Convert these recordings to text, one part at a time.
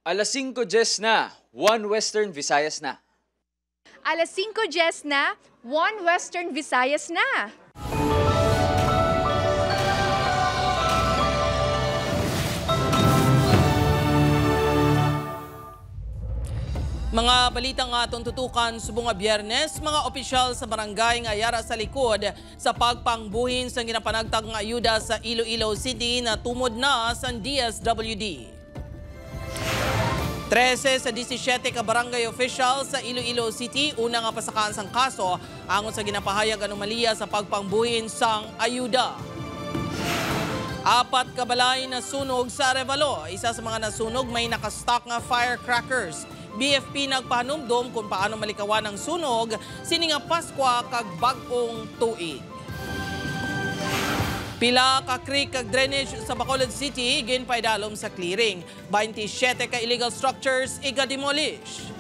Alas 5:10 na, One Western Visayas na. Alas 5:10 na, One Western Visayas na. Mga balitang atong tutukan subong nga Biyernes, mga opisyal sa barangay nga yara sa likod sa pagpangbuhin sa ginapanagtag nga ayuda sa Iloilo City na tumod na sa DSWD. 13 sa 17 ka barangay official sa Iloilo City una nga pasakaan sang kaso angon sa ginapahayag anomalya sa pagpangbuhin sang ayuda. 4 ka balay na sunog sa Arevalo. Isa sa mga nasunog may nakastock nga firecrackers. BFP nagpahanumdom kung paano malikawan ang sunog sini nga Pasko kag bag-ong tuig. Pila ka creek kag drainage sa Bacolod City ginpaidalom sa clearing. 27 ka illegal structures iga-demolish.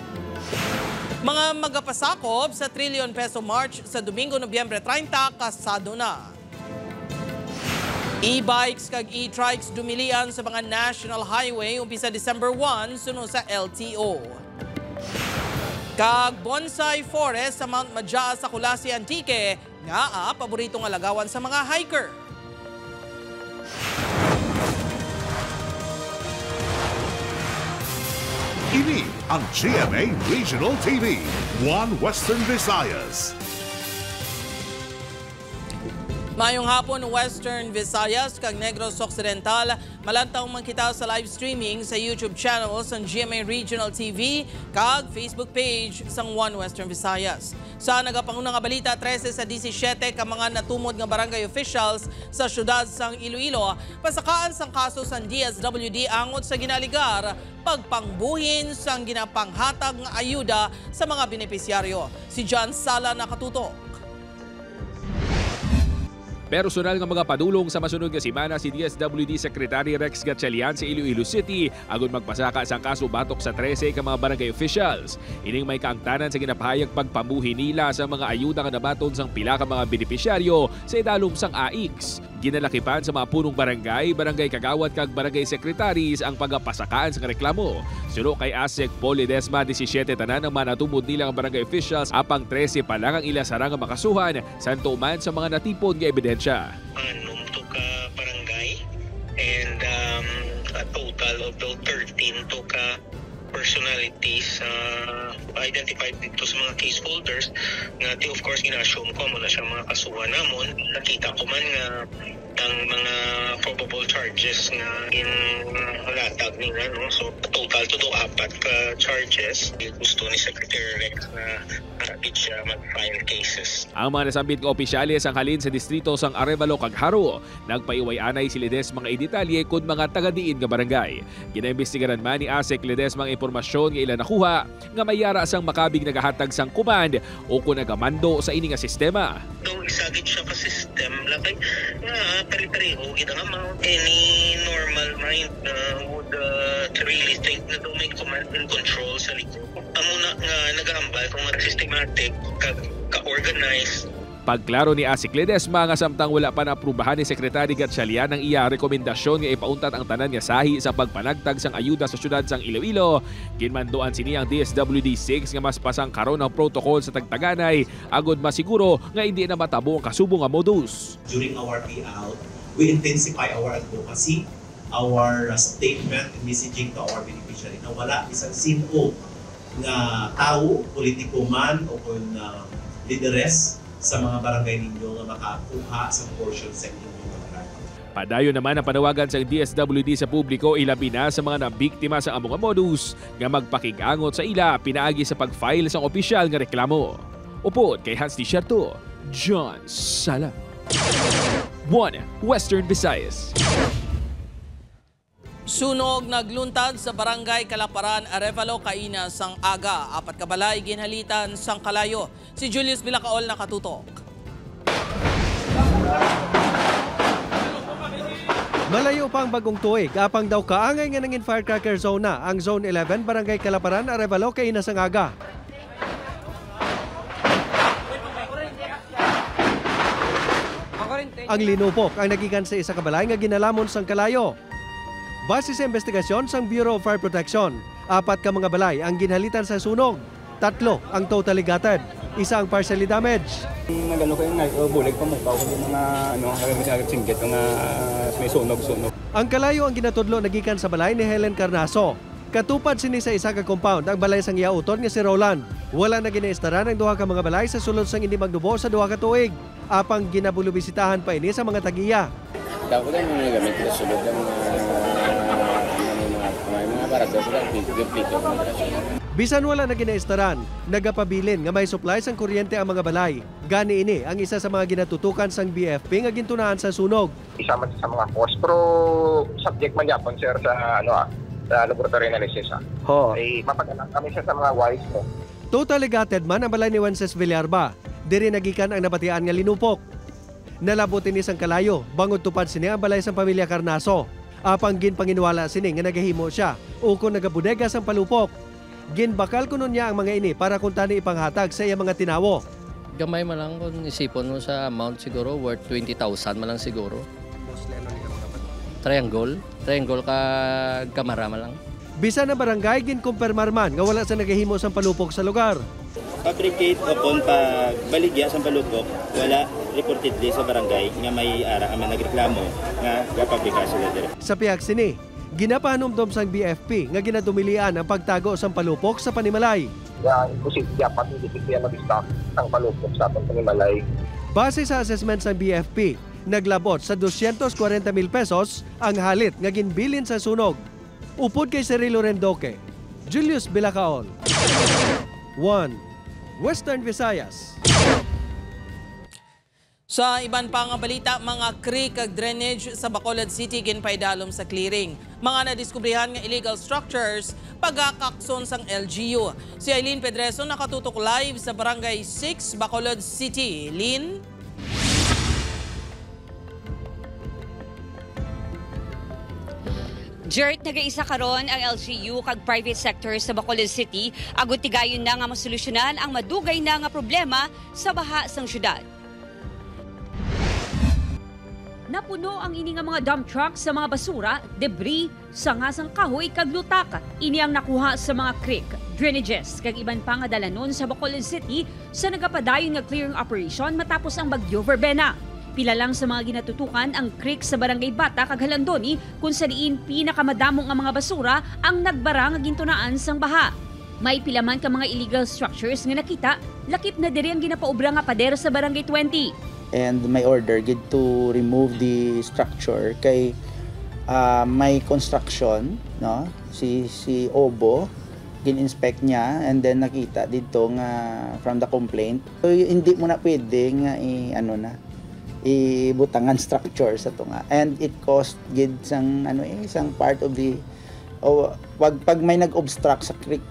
Mga magapasakop sa trillion peso march sa Domingo, Nobyembre 30 kasado na. E-bikes kag e-trikes dumilian sa mga national highway umpisa December 1 sunod sa LTO. Kag bonsai forest sa Mount Madja sa Kulasi Antique nga paboritong alagawan sa mga hiker. Ini ang GMA Regional TV, One Western Visayas. Mayong hapon, Western Visayas kag Negros Occidental. Malantaw man kita sa live streaming sa YouTube channel sa GMA Regional TV kag Facebook page sang One Western Visayas. Sa nagapanguna nga balita, 13 sa 17 ka mga natumod nga barangay officials sa syudad sang Iloilo pasakaan sang kaso sang DSWD angot sa ginaligar pagpangbuhin sang ginapanghatag nga ayuda sa mga benepisyaryo. Si John Sala nakatutok. Personal nga mga padulong sa masunod nga semana si DSWD Secretary Rex Gatchalian sa Iloilo City agon magpasaka sang kaso batok sa 13 ka mga barangay officials. Ining may kaangtanan sa ginapahayag pagpambuhi nila sa mga ayuda nga nabaton sang pila ka mga benepisyaryo sa idalom sang AIX. Ginalakipan sa mga punong barangay, barangay kagawad kag barangay secretaries ang pagapasakaan sa reklamo. Suno kay ASEC Paul Ledesma, 17 tanan ang manatumod nila nga barangay officials apang 13 pa lang ang ilasara nga makasuhan santo man sa mga natipon nga ebidensya. Anong to ka barangay and a total of the 13 to ka personalities identified dito sa mga case holders nga of course ina-assume ko mo na siya mga kasuhan namon. Nakita ko man nga ang mga probable charges nga latag nila, no? So total to do 4 ka charges. Gusto ni Secretary Rex na harapit siya mag-file cases. Ang mga nasambit nga opisyales ang halin sa distrito sang Arevalo kag Haro nagpaiway-anay si Ledesma mga detalye kun mga taga-diin nga barangay. Ginaimbestigaran man ni ASEC Ledesma ang impormasyon nga ila nakuha nga mayara sang makabig nagahatag sang command o kun nagamando sa ini nga sistema. So isagit siya ka system lakay pari-pareho gid ang amount. Any normal mind would really think na may command and control sa likod. Amo na nga nagahambal kung systematic ka-organized. Pagklaro ni ASEC Ledesma nga samtang wala pa naaprubahan ni Secretary Gatchalian ang iya rekomendasyon nga ipauntat ang tanan nga sahi sa pagpanagtag sang ayuda sa syudad sang Iloilo, ginmanduan sini ang DSWD 6 nga mas pasang karon ang protocol sa tagtaganay agod masiguro nga hindi na matabo ang kasubong nga modus. During our payout, we intensify our advocacy, our statement and messaging to our beneficiary na wala isang sino nga tao, politiko man o kung lideres sa mga barangay ninyo nga makakuha sa portion sa inyong barangay. Padayon naman ang panawagan sa DSWD sa publiko ilabi na sa mga nabiktima sa among modus nga magpakigangot sa ila pinaagi sa pag-file sa opisyal nga reklamo. Upod kay Hans Tisherto, John Sala. One Western Visayas. Sunog nagluntad sa barangay Kalaparan, Arevalo, kaina sang aga. 4 ka balay ginhalitan sang kalayo. Si Julius Villacaol nakatutok. Malayo pa ang bagong tuig. Apang daw kaangay nga nangin firecracker zone na ang Zone 11, barangay Kalaparan, Arevalo, kaina sang aga. Ang linupok ang nagikan sa isa ka balay nga ginalamon sang kalayo. Base sa investigasyon sang Bureau of Fire Protection, 4 ka mga balay ang ginhalitan sa sunog. 3 ang totally gutted. 1 ang partially damaged. Nagano kayo bulig pa mo ko yung mga singgit nga may sunog. Ang kalayo ang ginatudlo nagikan sa balay ni Helen Carnaso. Katupad sini sa isa ka compound ang balay sang iauton nga si Roland. Wala na ginaistaran ang 2 ka mga balay sa sulod sang hindi magdubo sa 2 ka tuig. Apang ginabulubisitahan pa ini sa mga tagiya. Dapat ay mga gamit na sulod ng mga barato sila dito. Bisan wala na ginaistaran, nagapabilin nga may supply sang kuryente ang mga balay. Gani ini ang isa sa mga ginatutukan sang BFP nga gintunaan sa sunog. Isa man sa mga cost, pero subject man yapon sir sa sa laboratory analysis. Ay mapagalang kami siya sa mga wise mo. Totally gutted man ang balay ni Wences Villarba. Diri nagikan ang nabatian nga linupok. Nalabutin ni sang kalayo, bangod tupad sini ang balay sang pamilya Carnaso. Apang ginpanginwala sini nga nagahimo siya, uko nagabudega sang palupok. Ginbakal kuno niya ang mga ini para kung tani ipanghatag sa iya mga tinawo. Gamay man lang kung isipon mo sa amount siguro, worth 20,000 man lang siguro. Triangle ka kamara man lang. Bisan na barangay ginkumpirmar man nga wala sa nagahimo sang palupok sa lugar. Fabricate upon pagbaligya sa palupok, wala reportedly sa barangay nga may ara ang nagreklamo nga gapabrika sila dire. Sa pihak sini, ginapahanumdom sang BFP nga ginadumilian ang pagtago sang palupok sa Panimalay. Imposible dapat hindi siya mag-stock ang palupok sa atong Panimalay. Base sa assessment sang BFP, naglabot sa 240,000 pesos ang halit nga ginbilin sa sunog. Upod kay Cirilo Rendoque, Julius Bilacaol. 1 Western Visayas. Sa iban pang balita, mga creek ag drainage sa Bacolod City ginpaidalom sa clearing. Mga nadiskubrihan nga illegal structures pagakakson sang LGU. Si Eileen Pedreso nakatutok live sa Barangay 6, Bacolod City. Eileen? Jert, nag-iisa karon ang LGU kag private sector sa Bacolod City agud tigayon na nga masolusyonan ang madugay na nga problema sa baha sang syudad. Napuno ang ini nga mga dump trucks sa mga basura, debris, sangasang kahoy kag lutak. Ini ang nakuha sa mga creek, drainages kag iban pa nga dalanon sa Bacolod City sa nagapadayon nga clearing operation matapos ang bagyo Verbena. Pila lang sa mga ginatutukan ang creek sa Barangay Bata kag Halandoni kung saan pinakamadamong ang mga basura ang nagbara nga gintunaan sang baha. May pila man ka mga illegal structures nga nakita, lakip na diri ang ginapaobra nga pader sa Barangay 20. And may order gid to remove the structure kay may construction, no, si Obo gin-inspect niya and then nakita dito nga from the complaint, so hindi mo na pwede nga ibutangan structure sa tunga, and it cost gid sang isang part of the pag may nag-obstruct sa creek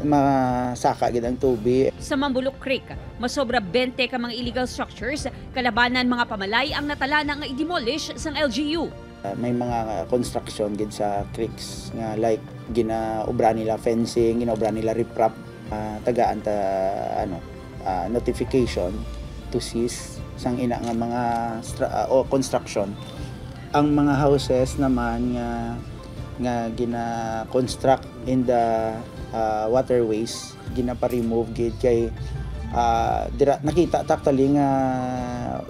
masaka gid ang tubig. Sa Mambulok Creek, masobra 20 ka mga illegal structures, kalabanan mga pamalay ang natala na nga i-demolish sang LGU. May mga construction gid sa creeks nga like ginaobra nila fencing, ginaobra nila riprap, tagaan ta notification to cease sang ina nga mga construction. Ang mga houses naman nga gina-construct in the waterways, ginapa-remove gid kay nakita actually nga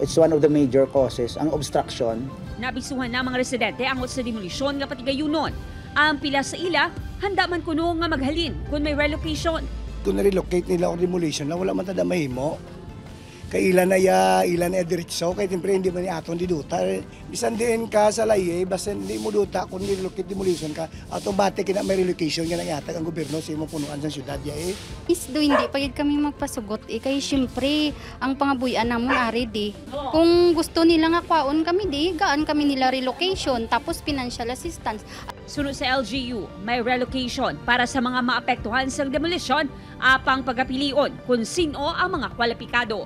it's one of the major causes ang obstruction. Nabisuhan na mga residente angot sa demolisyon nga patigayunon. Ang pila sa ila handa man kuno nga maghalin kung may relocation. Kung na-relocate nila o demolition na wala man tada mahimo. Kay ilan na diretso, kay siyempre hindi man aton di duta. Bisan din ka sa laye, basta hindi mo duta, kung nilocate demolition ka, automatic na may relocation ka na yatag ang gobyerno sa imong punuan sa syudad ya eh. Isdo hindi pagid kami magpasugot kay siyempre ang pangabuyan namon ari di. Kung gusto nila nga kwaon kami di, gaan kami nila relocation tapos financial assistance. Sunod sa LGU, may relocation para sa mga maapektuhan sa demolition, apang pagapilion kung sino ang mga kwalipikado.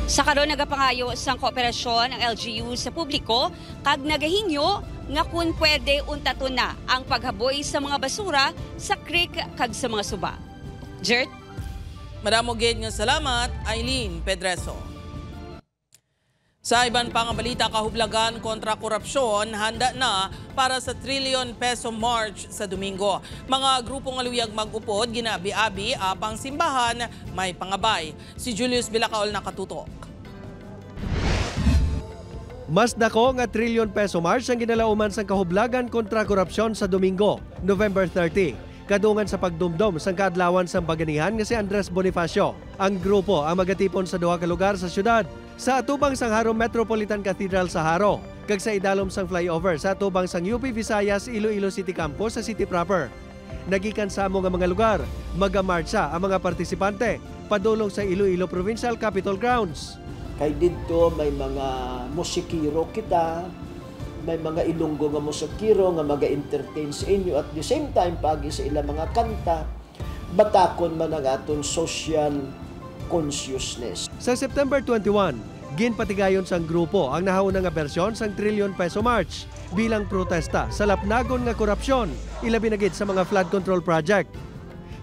Sa karon nagapangayo sang kooperasyon ang LGU sa publiko kag nagahingyo nga kung pwede untaton na ang paghaboy sa mga basura sa creek kag sa mga suba. Jert? Madamo gid nga salamat, Eileen Pedreso. Sa iban pang balita, kahublagan kontra korupsyon handa na para sa trillion peso march sa Domingo. Mga grupong aluyag mag-upod, ginabi-abi, apang simbahan, may pangabay. Si Julius Bilacaol nakatutok. Mas dako nga trillion peso march ang ginalauman sa kahublagan kontra korupsyon sa Domingo, November 30. Kadungan sa pagdumdom sang kaadlawan sa Baganihan nga si Andres Bonifacio. Ang grupo ang magatipon sa duha ka lugar sa syudad. Sa atubang sang Haro Metropolitan Cathedral sa Haro, kag sa idalom sang flyover sa atubang sang UP Visayas Iloilo City Campus sa city proper. Nagikan sa amo nga mga lugar, magamarcha ang mga partisipante padulong sa Iloilo Provincial Capitol Grounds. Kay dito may mga musikiro kita, may mga Ilonggo nga musikiro nga maga-entertain sa inyo at the same time pagi sa ilang mga kanta, batakon man ang aton social consciousness. Sa September 21, ginpatigayon sang grupo ang nahauna nga bersyon sang trillion peso march bilang protesta sa lapnagon nga korupsyon, ilabi na gid sa mga flood control project.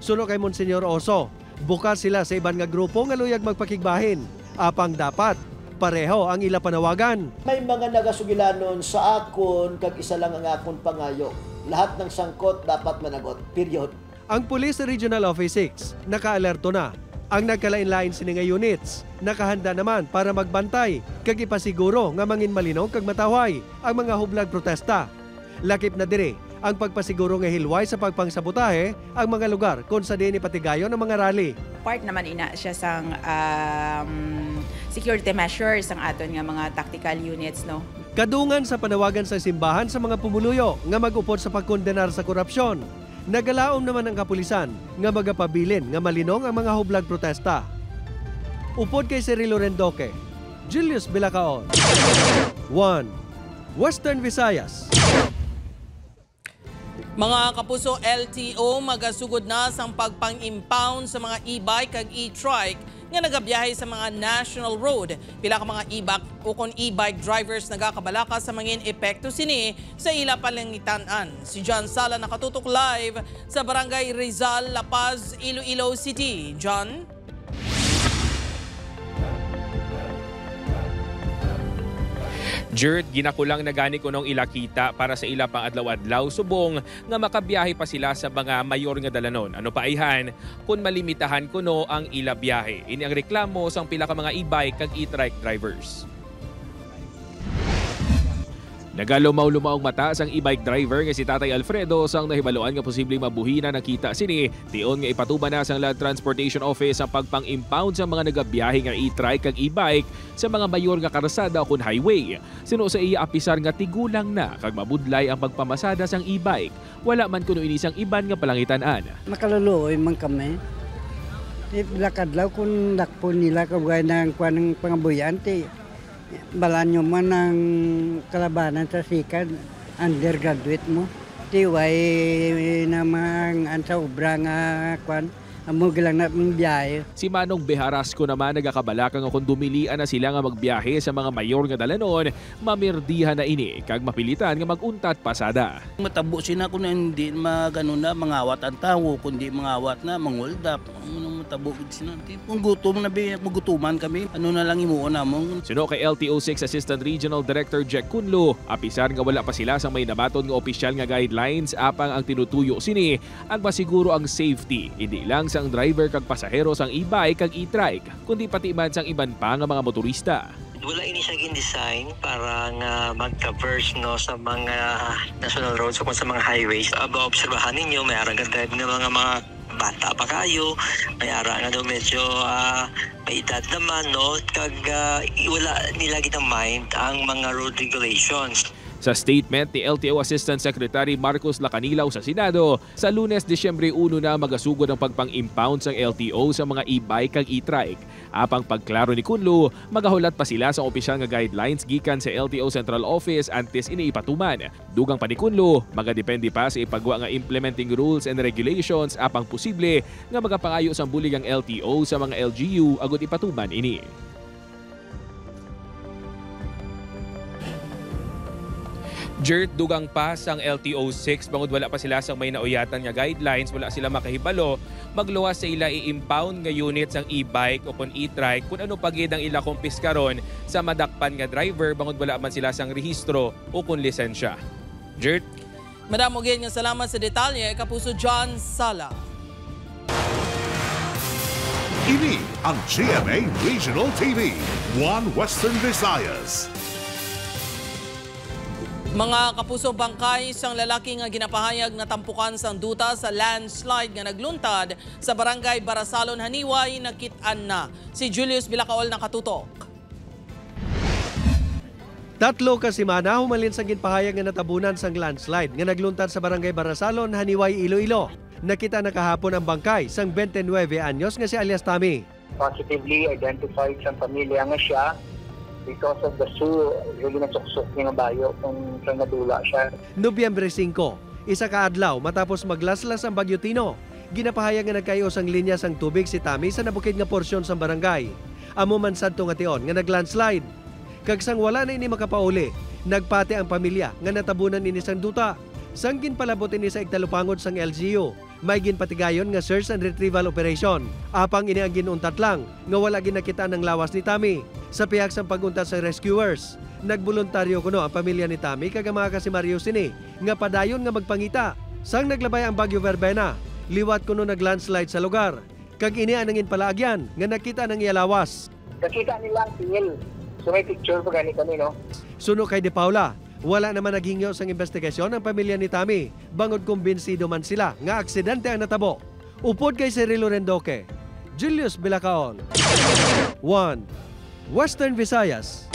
Suno kay Monsignor Oso, bukas sila sa iban nga grupo nga luyag magpakigbahin. Apang dapat pareho ang ila panawagan. May mga nagasugilanon sa akon kag isa lang ang akon pangayo. Lahat ng sangkot dapat managot. Period. Ang Police Regional Office 6 nakaalerto na. Ang nagkalain-lain sini nga units nakahanda naman para magbantay kag ipasiguro nga mangin malinog kag mataway ang mga hublag protesta. Lakip na dire ang pagpasiguro nga hilway sa pagpangsabotahe ang mga lugar kung sa din ipatigayon ang mga rally. Part naman ina siya sang security measures ang aton nga mga tactical units, no. Kadungan sa panawagan sa simbahan sa mga pumuluyo nga mag-upod sa pagkondenar sa korupsyon. Nagalaom naman ang kapulisan nga magapabilin nga malinong ang mga hublag protesta. Upod kay Cirilo Rendoque, Julius Bilacaol. 1. Western Visayas. Mga kapuso, LTO magasugod na sang pagpang-impound sa mga e-bike kag e-trike nga nagabiyahe sa mga national road. Pila ka mga e-bike drivers nagakabalaka sa mangin epekto sini sa ila palangitanan. Si John Sala nakatutok live sa Barangay Rizal, La Paz, Iloilo City. John? Jert, ginakulang na gani ko nung ilakita para sa ila pang adlaw-adlaw subong nga makabiyahe pa sila sa mga mayor nga dalanon. Ano pa ihan, kung malimitahan ko no ang ila biyahe. Ini ang reklamo sang pila ka mga e-bike kag e-trike drivers. Nagalumaw-lumaong mata sang e-bike driver nga si Tatay Alfredo sang nahibaluan nga posibleng mabuhina nakita sini. Tion nga ipatuban na sang Land Transportation Office ang pagpang-impound sa mga nagabiyahe nga e-trike kag e-bike sa mga mayor nga karsada kun highway. Sino sa iya apisar nga tigulang na kag mabudlay ang pagpamasada sang e-bike. Wala man kuno ini sang iban nga palangitan-an. Makaluluoy man kami. Lakadlaw kung lakpo nila kagaya ng pangabuyante. Balanyo man ang kalabanan sa sikat, undergraduate mo. Tiway namang ansa ubra nga kwan, amo gilang na biyahe. Si Manong Beharasco naman nagakabalakang kung dumilian na sila nga magbiyahe sa mga mayor nga dalanon, mamirdihan na ini kag mapilitan nga maguntat pasada. Matabo sina kung hindi magano na mangawat ang tawo, kundi mangawat na mangold up. Matabo sina. Kung gutom na magutuman kami, ano na lang imuon namon. Suno kay LTO6 Assistant Regional Director Jack Kunlo, apisar nga wala pa sila sa may nabaton nga opisyal nga guidelines apang ang tinutuyo sini ang masiguro ang safety, hindi lang sang driver kag pasahero sang e-bike kag e-trike, kundi pati man sang iban pa nga mga motorista. Wala ini siya gin-design para nga mag-traverse no sa mga national roads o sa mga highways. Obserbahan ninyo, may arang ganda ng mga bata pa kayo, may arang nga daw medyo may edad naman, no? Kag wala nila kitang mind ang mga road regulations. Sa statement ni LTO Assistant Secretary Marcos Lacanilaw sa Senado, sa Lunes, Disyembre 1 na magasugod ang pagpang-impound sa LTO sa mga e-bike kag e-trike. Apang pagklaro ni Kunlo, magahulat pa sila sa opisyal nga guidelines gikan sa LTO Central Office antes iniipatuman. Dugang pa ni Kunlo, magadepende pa sa ipagwa nga implementing rules and regulations apang posible nga magapangayo sang bulig ang LTO sa mga LGU agud ipatuman ini. Jert, dugang pa sang LTO-6 bangod wala pa sila sang may nauyatan nga guidelines, wala sila makahibalo, magluwas sa ila i-impound nga units ang e-bike o kon e-trike kung ano pagid ang ila kumpiskaron sa madakpan nga driver bangod wala man sila sang rehistro o kon lisensya. Jert? Madam Ogin, nga salamat sa detalye, Kapuso John Sala. Ini ang GMA Regional TV, One Western Visayas. Mga kapuso, bangkay sang lalaki nga ginapahayag na tampukan sang duta sa landslide nga nagluntad sa barangay Barasalon, Haniway, nakit-an na. Si Julius Bilacaol nakatutok. 3 ka semana humalin sa ginpahayag nga natabunan sang landslide nga nagluntad sa barangay Barasalon, Haniway, Iloilo. Nakita na kahapon ang bangkay sang 29 anyos nga si alias Tami. Positively identified sa pamilya nga siya because of the zoo, really nasuksok niya nga bayo kung saan nadula siya. Nobyembre 5, isa ka adlaw matapos maglaslas ang Bagyo Tino. Ginapahayag nga nagkayos ang linya sang tubig si Tami sa nabukid nga porsyon sang barangay. Amo man sadto nga tion nga naglandslide. Kag sang wala na ini makapauli, nagpati ang pamilya nga natabunan ini sang duta. Sang ginpalabot ini sa igtalupangod sang LGU, may ginpatigayon nga search and retrieval operation. Apang ini ang ginuntat lang nga wala ginakita ng lawas ni Tami. Sa pihak sang paguntat sa rescuers, nagboluntaryo kuno ang pamilya ni Tami kag mga kasimaryo sini nga padayon nga magpangita. Sang naglabay ang Bagyo Verbena, liwat kuno naglandslide sa lugar. Kag ini ang ginpalaagyan nga nakita ng iyalawas. Nakita nila ang tingil. So may picture pa gani kami, no? Suno kay De Paula, wala naman naghingyo sang investigasyon ang pamilya ni Tami, bangod kumbinsido man sila nga aksidente ang natabo. Upod kay Cirilo Rendoque, Julius Bilacaol, 1 Western Visayas.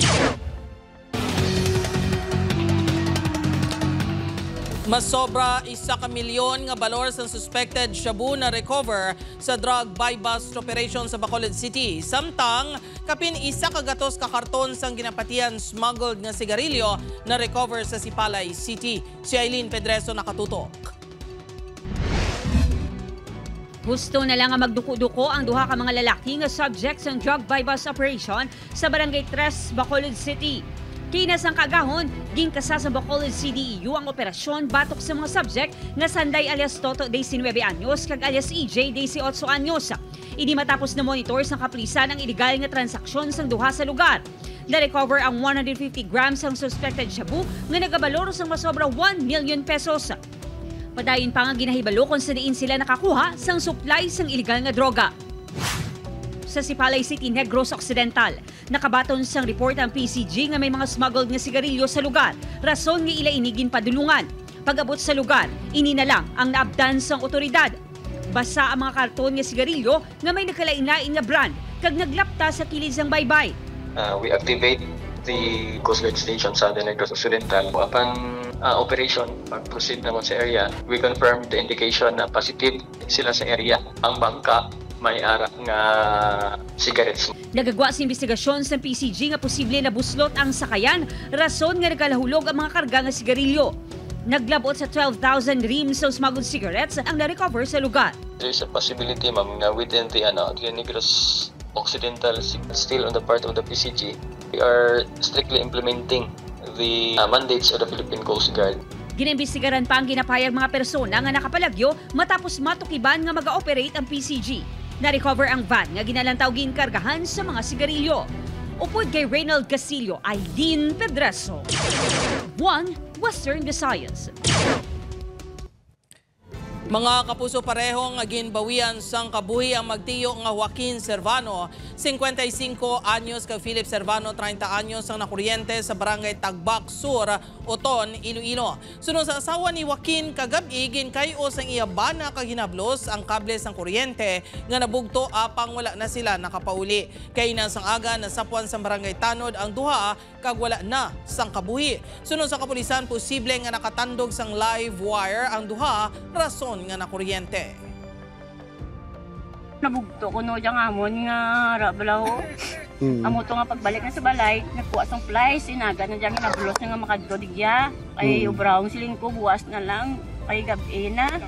Mas sobra 1 milyon nga balor sa suspected shabu na recover sa drug buy-bust operation sa Bacolod City. Samtang kapin 1 kagatos ka karton sang ginapatian smuggled nga sigarilyo na recover sa Sipalay City. Si Aileen Pedreso nakatutok. Gusto na lang nga magduko-duko ang duha ka mga lalaki nga subject sa drug buy-bust operation sa Barangay 3, Bacolod City. Kinas ang kagahon, ginkasa sa Bacolod CDEU ang operasyon batok sa mga subject nga Sanday alias Toto, 19 anyos, kag alias EJ, 18 anyos. Ini matapos na monitor sa kapulisan ang illegal nga transaksyon sang duha sa lugar. Na-recover ang 150 grams ang suspected shabu nga nagabaloro sang masobra 1 million pesos. Padayon pa nga ginahibalo kung saan sila nakakuha sang supply sang illegal nga droga. Sa Sipalay City, Negros Occidental, nakabaton sang report ang PCG nga may mga smuggled nga sigarilyo sa lugar. Rason nga ila inigin padulungan. Pag-abot sa lugar, ini na lang ang naabdan sang otoridad. Basa ang mga karton nga sigarilyo nga may nakalain-lain nga brand kag naglapta sa kilid sang baybay. We activate the Coast Guard Station sa Negros Occidental. Upon operation, pag-proceed naman sa area, we confirm the indication na positive sila sa area. Ang bangka may ara nga cigarettes. Nagagwa sa investigasyon sa PCG nga posible na buslot ang sakayan, rason nga nagkalahulog ang mga karga nga sigarilyo. Naglabot sa 12,000 reams of smuggled cigarettes ang na-recover sa lugar. There is a possibility, ma'am, nga within the Negros Occidental, still on the part of the PCG, we are strictly implementing the mandates of the Philippine Coast Guard. Ginaimbestigaran pa ang ginapayag mga persona nga nakapalagyo matapos matukiban nga mag-ooperate ang PCG. Na-recover ang van nga ginalantaw ginkargahan sa mga sigarilyo. Upod kay Reynald Casillo, Aileen Pedreso, 1 Western Visayas. Mga kapuso, parehong ginbawian sang kabuhi ang magtiyo nga Joaquin Servano, 55 anyos, kag Philip Servano, 30 anyos, ang nakuryente sa barangay Tagbak Sur, Oton, Iloilo. Sunod sa asawa ni Joaquin, kagabi ginkayo sang iyabana kag hinablos ang kable sang kuryente nga nabugto apang wala na sila nakapauli. Kay na sang aga nasapuan sa barangay Tanod ang duha kag wala na sang kabuhi. Sunod sa kapulisan, posible nga nakatandog sang live wire ang duha, rason nga na kuryente. Nabugto ko no diyang amon nga rabalaw. Amo to nga pagbalik na sa balay, nagkuha sang flies, inaga na diyang hinablos nga makadrodigya. Ay ubrahong siling ko, buwas na lang, ay gabi na.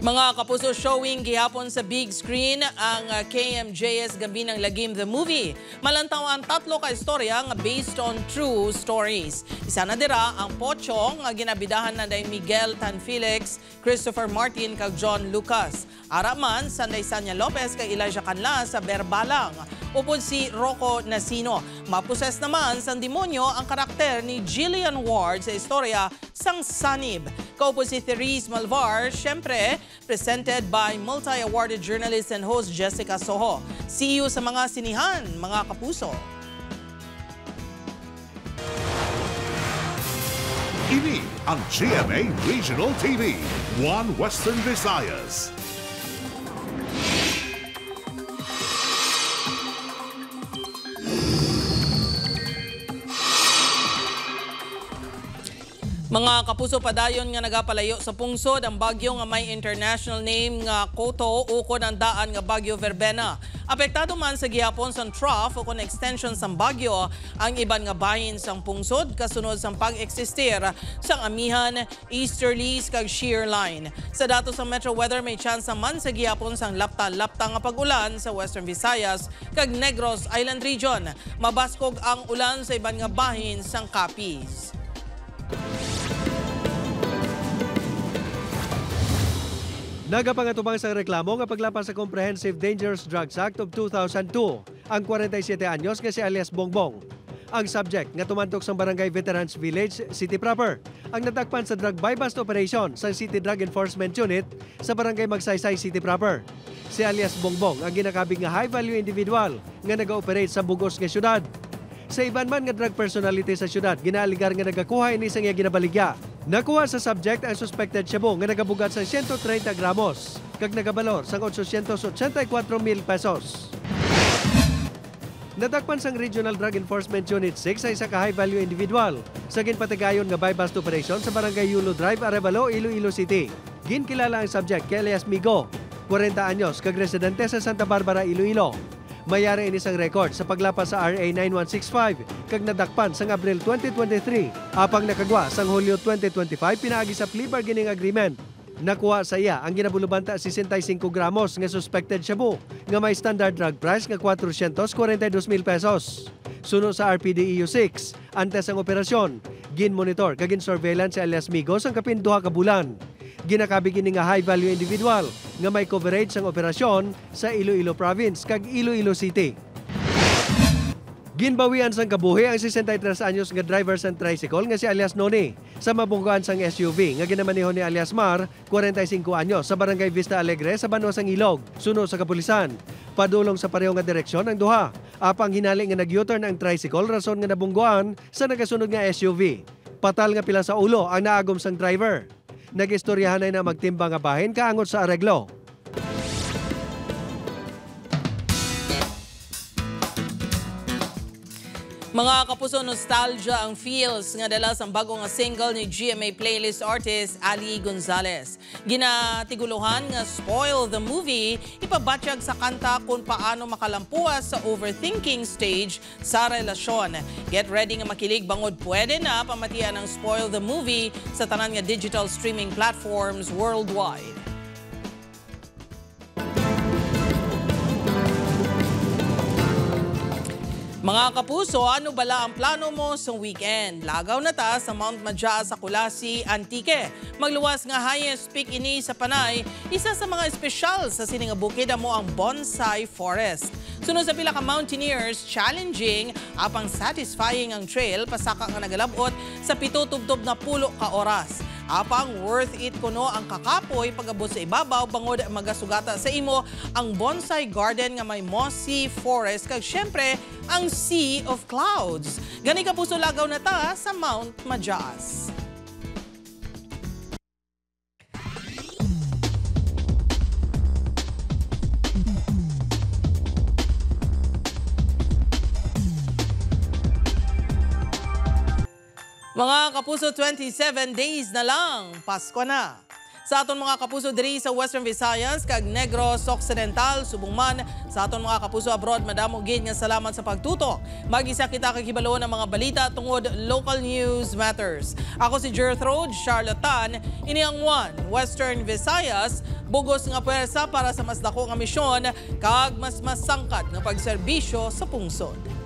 Mga kapuso, showing gihapon sa big screen ang KMJS Gabi ng Lagim the Movie. Malantaw ang 3 ka istorya nga based on true stories. Isa na dira ang Pochong nga ginabidahan na day Miguel Tanfelix, Christopher Martin kag John Lucas. Araman Sanday Sanya Lopez kag Elijah Canla sa Berbalang. Upod si Rocco Nasino. Maposes naman sang demonyo ang karakter ni Jillian Ward sa istorya sang Sanib. Kaupod si Therese Malvar, syempre presented by multi-awarded journalist and host Jessica Soho. See you sa mga sinihan, mga kapuso. Ini ang GMA Regional TV, One Western Visayas. Mga kapuso, padayon nga nagapalayo sa pungsod ang bagyo nga may international name nga Koto ukon ang daan nga Bagyo Verbena. Apektado man sa gihapon sang trough ukon extension sang bagyo ang iban nga bahin sang pungsod kasunod sang pag-eksistir sang amihan, easterlies kag shear line. Sa datos sang Metro Weather, may chance man sa gihapon sang lapta-lapta nga pag-ulan sa Western Visayas kag Negros Island Region. Mabaskog ang ulan sa iban nga bahin sang Capiz. Nagapangatubang sa reklamo nga paglapas sa Comprehensive Dangerous Drugs Act of 2002 ang 47 anyos nga si alias Bongbong. Ang subject nga tumantok sa Barangay Veterans Village, City Proper, ang natakpan sa drug buy-bust operation sa City Drug Enforcement Unit sa Barangay Magsaysay, City Proper. Si alias Bongbong ang ginakabig nga high-value individual nga nag-operate sa bugos nga syudad. Sa iban man nga drug personality sa syudad, ginaligar nga nagakuha ini sa nga ginabaligya. Nakuha sa subject ang suspected shabu nga nagabugat sa 130 gramos kag nagabalor sang 884,000 pesos. Natakpan sang Regional Drug Enforcement Unit 6 sa isa ka high-value individual sa ginpatigayon nga buy-bust operation sa Barangay Yulo Drive, Arevalo, Iloilo City. Ginkilala ang subject kay alias Migo, 40 anyos, kag residente sa Santa Barbara, Iloilo. Mayari ini sang record sa paglapas sa RA 9165 kag nadakpan sang Abril 2023 apang nakagwa sang Hulyo 2025 pinaagi sa plea bargaining agreement. Nakuha sa iya ang ginabulubanta 65 gramos nga suspected shabu nga may standard drug price nga 442,000 pesos. Suno sa RPDEU 6, antes ang operasyon, gin-monitor kag gin-surveillance si alias Migos ang kapin 2 ka bulan. Ginakabig ini nga high-value individual nga may coverage sang operasyon sa Iloilo Province kag Iloilo City. Ginbawian sang kabuhi ang 63 anyos nga driver sang tricycle nga si alias Noni sa mabungkuan sang SUV nga ginamanihon ni alias Mar, 45 anyos, sa Barangay Vista Alegre sa Banwa sang Ilog, suno sa kapulisan. Padulong sa pareho nga direksyon ang duha. Apang hinali nga nag-U-turn ang tricycle rason nga nabungkuan sa nagasunod nga SUV. Patal nga pila sa ulo ang naagom sang driver. Nag-istoryahan na magtimbang nga bahin kaangot sa areglo. Mga kapuso, nostalgia ang feels nga dala sa bagong nga single ni GMA playlist artist Ali Gonzalez. Ginatiguluhan nga Spoil the Movie, ipabatsyag sa kanta kung paano makalampuas sa overthinking stage sa relasyon. Get ready nga makilig bangod pwede na pamatian ang Spoil the Movie sa tanan nga digital streaming platforms worldwide. Mga kapuso, ano bala ang plano mo sa weekend? Lagaw na ta sa Mount Madja sa Kulasi, Antique. Magluwas nga highest peak ini sa Panay, isa sa mga espesyal sa sining bukid mo ang Bonsai Forest. Sunod sa pila ka mountaineers, challenging apang satisfying ang trail pasaka nga nagalabot sa 7 tubtob na 10 ka oras. Apang worth it kuno ang kakapoy pagabot sa ibabaw bangod magasugata sa imo ang bonsai garden nga may mossy forest kag syempre ang sea of clouds. Gani ka puso, lagaw na ta sa Mount Majas. Mga kapuso, 27 days na lang, Pasko na. Sa aton mga kapuso diri sa Western Visayas kag Negros Occidental, subong man sa aton mga kapuso abroad, madamo gid nga salamat sa pagtutok. Mag-isa kita kakibalo ng mga balita tungod local news matters. Ako si Gertrude Charlotte Tan, ini ang One Western Visayas, bugos nga puwersa para sa mas dako nga misyon kag mas masangkat nga pagserbisyo sa pungsod.